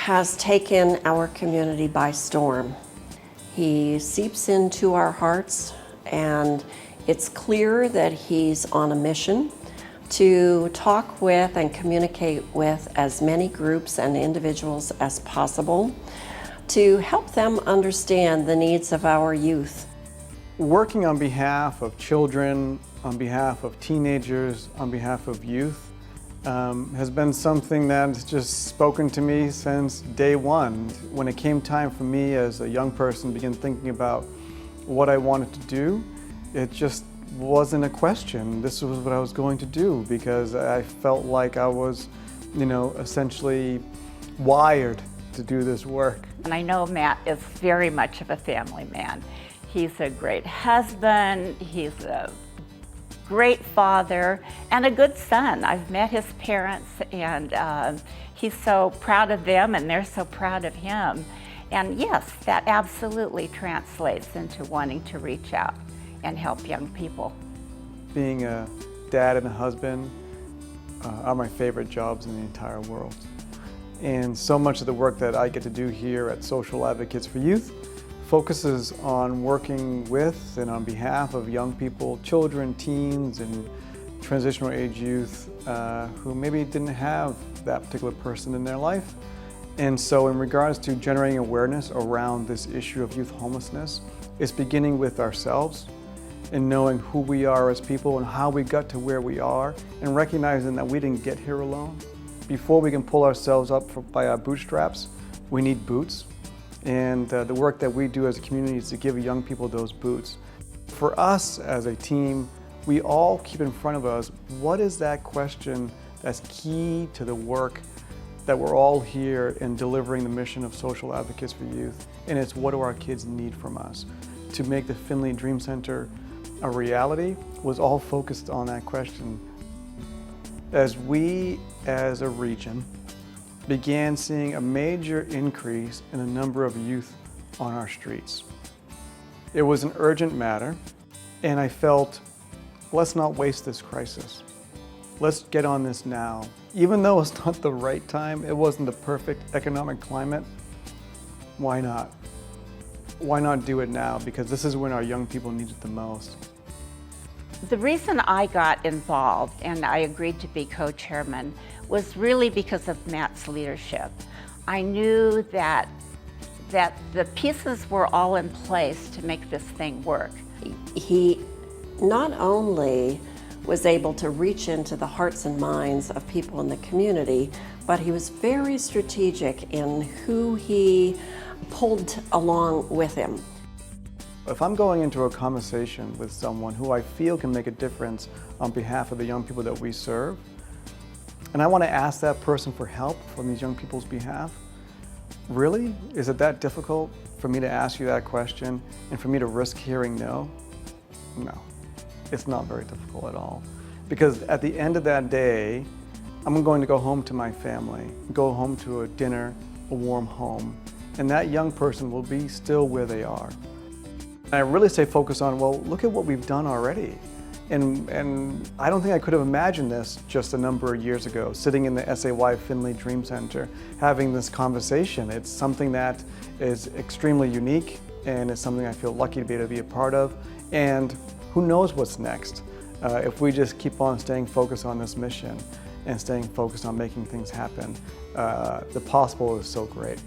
has taken our community by storm. He seeps into our hearts, and it's clear that he's on a mission to talk with and communicate with as many groups and individuals as possible to help them understand the needs of our youth. Working on behalf of children, on behalf of teenagers, on behalf of youth has been something that's just spoken to me since day one. When it came time for me as a young person to begin thinking about what I wanted to do, it just wasn't a question. This was what I was going to do because I felt like I was, essentially wired to do this work. And I know Matt is very much of a family man. He's a great husband, he's a great father, and a good son. I've met his parents, and he's so proud of them, and they're so proud of him. And yes, that absolutely translates into wanting to reach out and help young people. Being a dad and a husband are my favorite jobs in the entire world. And so much of the work that I get to do here at Social Advocates for Youth focuses on working with and on behalf of young people, children, teens, and transitional age youth who maybe didn't have that particular person in their life. And so in regards to generating awareness around this issue of youth homelessness, it's beginning with ourselves and knowing who we are as people and how we got to where we are and recognizing that we didn't get here alone. Before we can pull ourselves up by our bootstraps, we need boots. And the work that we do as a community is to give young people those boots. For us as a team, we all keep in front of us, what is that question that's key to the work that we're all here in delivering the mission of Social Advocates for Youth? And it's what do our kids need from us? To make the Finley Dream Center a reality was all focused on that question. As we, as a region, began seeing a major increase in the number of youth on our streets. It was an urgent matter, and I felt, let's not waste this crisis. Let's get on this now. Even though it's not the right time, it wasn't the perfect economic climate, why not? Why not do it now? Because this is when our young people need it the most. The reason I got involved and I agreed to be co-chairman was really because of Matt's leadership. I knew that the pieces were all in place to make this thing work. He not only was able to reach into the hearts and minds of people in the community, but he was very strategic in who he pulled along with him. If I'm going into a conversation with someone who I feel can make a difference on behalf of the young people that we serve, and I want to ask that person for help from these young people's behalf, really? Is it that difficult for me to ask you that question and for me to risk hearing no? No, it's not very difficult at all. Because at the end of that day, I'm going to go home to my family, go home to a dinner, a warm home, and that young person will be still where they are. I really stay focused on, well, look at what we've done already. And I don't think I could have imagined this just a number of years ago, sitting in the SAY Finley Dream Center, having this conversation. It's something that is extremely unique, and it's something I feel lucky to be able to be a part of. And who knows what's next if we just keep on staying focused on this mission and staying focused on making things happen. The possible is so great.